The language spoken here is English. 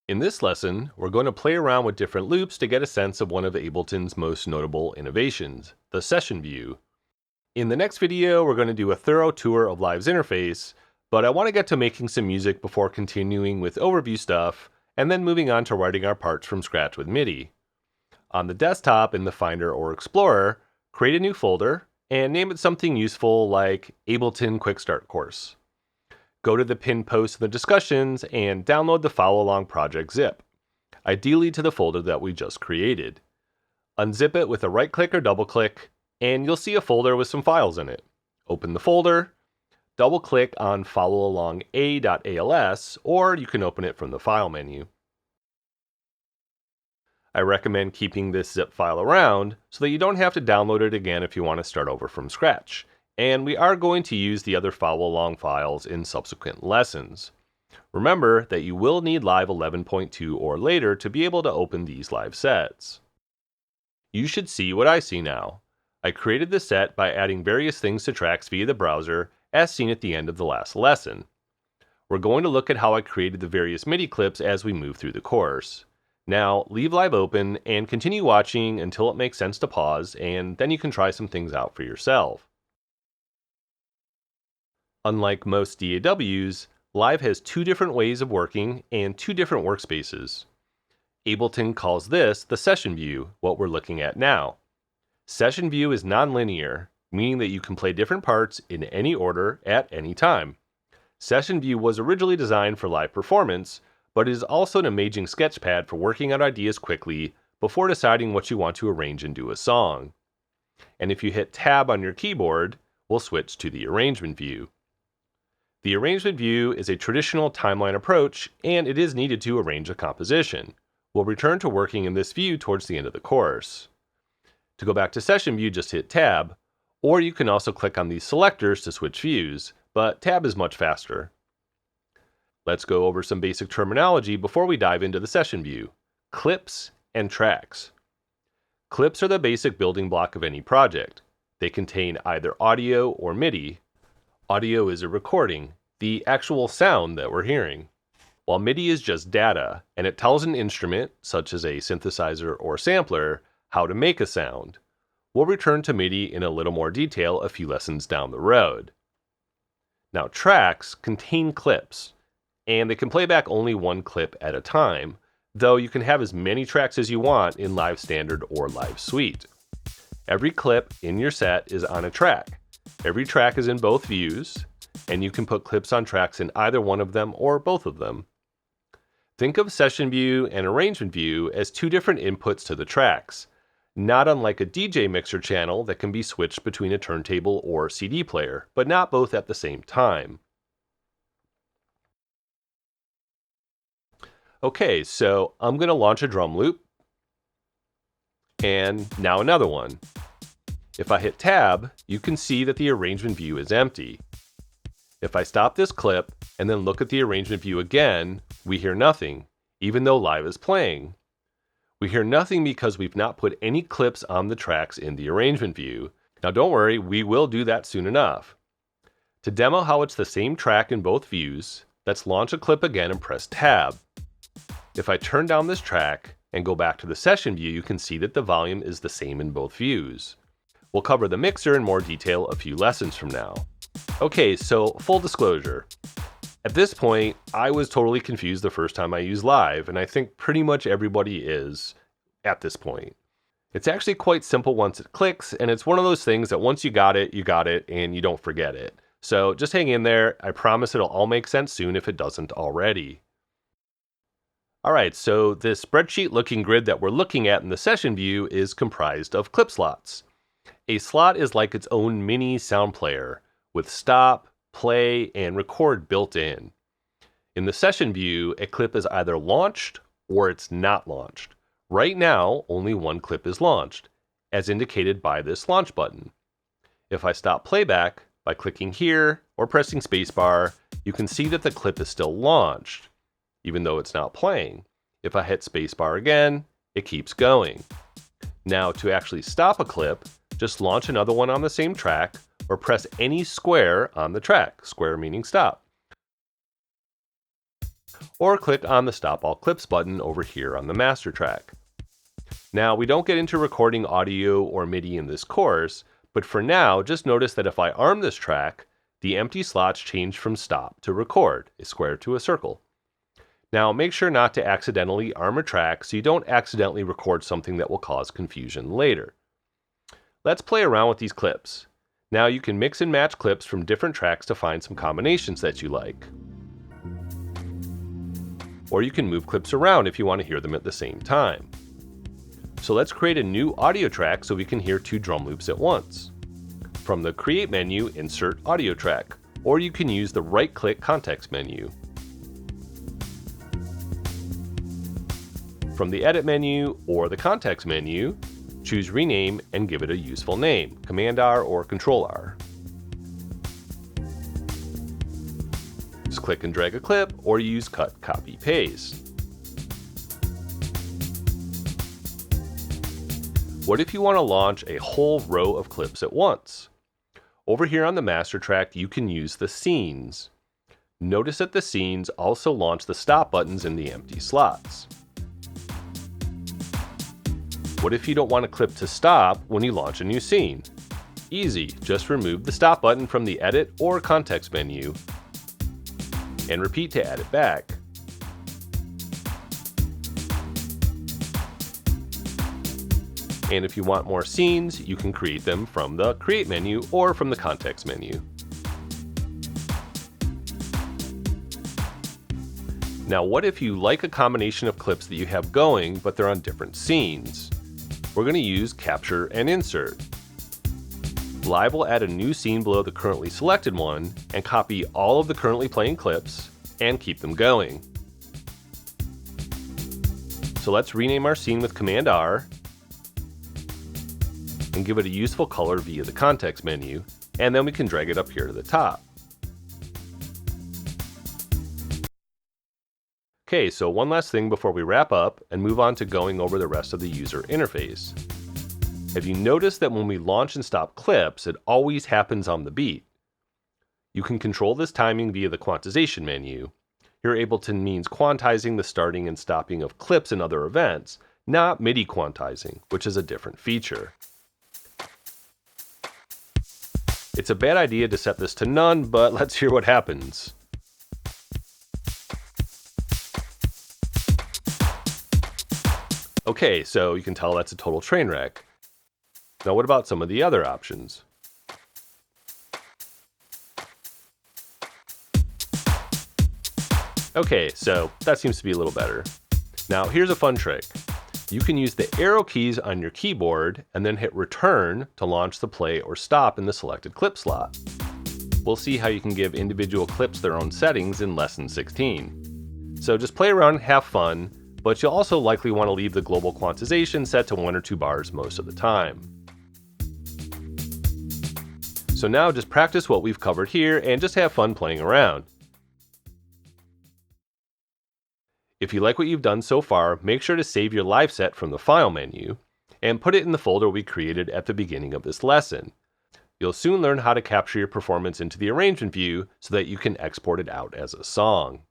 In this lesson, we're going to play around with different loops to get a sense of one of Ableton's most notable innovations, the session view. In the next video, we're going to do a thorough tour of Live's interface, but I want to get to making some music before continuing with overview stuff, and then moving on to writing our parts from scratch with MIDI. On the desktop in the Finder or Explorer, create a new folder, and name it something useful like Ableton Quick Start Course. Go to the pinned post in the discussions and download the follow-along project zip, ideally to the folder that we just created. Unzip it with a right-click or double-click, and you'll see a folder with some files in it. Open the folder, double-click on follow along a.als, or you can open it from the File menu. I recommend keeping this zip file around so that you don't have to download it again if you want to start over from scratch. And we are going to use the other follow-along files in subsequent lessons. Remember that you will need Live 11.2 or later to be able to open these live sets. You should see what I see now. I created the set by adding various things to tracks via the browser, as seen at the end of the last lesson. We're going to look at how I created the various MIDI clips as we move through the course. Now, leave Live open and continue watching until it makes sense to pause, and then you can try some things out for yourself. Unlike most DAWs, Live has two different ways of working and two different workspaces. Ableton calls this the session view, what we're looking at now. Session view is non-linear, meaning that you can play different parts in any order at any time. Session view was originally designed for live performance, but it is also an amazing sketchpad for working out ideas quickly before deciding what you want to arrange into a song. And if you hit Tab on your keyboard, we'll switch to the arrangement view. The arrangement view is a traditional timeline approach, and it is needed to arrange a composition. We'll return to working in this view towards the end of the course. To go back to session view, just hit Tab, or you can also click on these selectors to switch views, but Tab is much faster. Let's go over some basic terminology before we dive into the session view. Clips and tracks. Clips are the basic building block of any project. They contain either audio or MIDI. Audio is a recording, the actual sound that we're hearing, while MIDI is just data, and it tells an instrument, such as a synthesizer or sampler, how to make a sound. We'll return to MIDI in a little more detail a few lessons down the road. Now, tracks contain clips, and they can play back only one clip at a time, though you can have as many tracks as you want in Live Standard or Live Suite. Every clip in your set is on a track. Every track is in both views, and you can put clips on tracks in either one of them or both of them. Think of session view and arrangement view as two different inputs to the tracks, not unlike a DJ mixer channel that can be switched between a turntable or CD player, but not both at the same time. Okay, so I'm going to launch a drum loop, and now another one. If I hit Tab, you can see that the arrangement view is empty. If I stop this clip and then look at the arrangement view again, we hear nothing, even though Live is playing. We hear nothing because we've not put any clips on the tracks in the arrangement view. Now don't worry, we will do that soon enough. To demo how it's the same track in both views, let's launch a clip again and press Tab. If I turn down this track and go back to the session view, you can see that the volume is the same in both views. We'll cover the mixer in more detail a few lessons from now. Okay, so full disclosure. At this point, I was totally confused the first time I used Live, and I think pretty much everybody is at this point. It's actually quite simple once it clicks, and it's one of those things that once you got it, and you don't forget it. So just hang in there. I promise it'll all make sense soon if it doesn't already. Alright, so this spreadsheet looking grid that we're looking at in the session view is comprised of clip slots. A slot is like its own mini sound player, with stop, play, and record built in. In the session view, a clip is either launched or it's not launched. Right now, only one clip is launched, as indicated by this launch button. If I stop playback by clicking here or pressing spacebar, you can see that the clip is still launched, even though it's not playing. If I hit spacebar again, it keeps going. Now, to actually stop a clip, just launch another one on the same track or press any square on the track, square meaning stop. or click on the Stop All Clips button over here on the master track. Now, we don't get into recording audio or MIDI in this course, but for now, just notice that if I arm this track, the empty slots change from stop to record, a square to a circle. Now, make sure not to accidentally arm a track so you don't accidentally record something that will cause confusion later. Let's play around with these clips. Now you can mix and match clips from different tracks to find some combinations that you like. Or you can move clips around if you want to hear them at the same time. So let's create a new audio track so we can hear 2 drum loops at once. From the Create menu, insert Audio Track, or you can use the right-click Context menu. From the Edit menu or the Context menu, choose Rename and give it a useful name, Command-R or Control-R. Just click and drag a clip or use Cut, Copy, Paste. What if you want to launch a whole row of clips at once? Over here on the master track, you can use the scenes. Notice that the scenes also launch the stop buttons in the empty slots. What if you don't want a clip to stop when you launch a new scene? Easy, just remove the stop button from the Edit or Context menu and repeat to add it back. And if you want more scenes, you can create them from the Create menu or from the Context menu. Now, what if you like a combination of clips that you have going, but they're on different scenes? We're going to use Capture and Insert. Live will add a new scene below the currently selected one and copy all of the currently playing clips and keep them going. So let's rename our scene with Command-R and give it a useful color via the Context menu, and then we can drag it up here to the top. Okay, so one last thing before we wrap up and move on to going over the rest of the user interface. Have you noticed that when we launch and stop clips, it always happens on the beat? You can control this timing via the quantization menu. Here, Ableton means quantizing the starting and stopping of clips and other events, not MIDI quantizing, which is a different feature. It's a bad idea to set this to none, but let's hear what happens. Okay, so you can tell that's a total train wreck. Now what about some of the other options? Okay, so that seems to be a little better. Now here's a fun trick. You can use the arrow keys on your keyboard and then hit Return to launch the play or stop in the selected clip slot. We'll see how you can give individual clips their own settings in Lesson 16. So just play around and have fun, but you'll also likely want to leave the global quantization set to 1 or 2 bars most of the time. So now just practice what we've covered here and just have fun playing around. If you like what you've done so far, make sure to save your live set from the File menu and put it in the folder we created at the beginning of this lesson. You'll soon learn how to capture your performance into the arrangement view so that you can export it out as a song.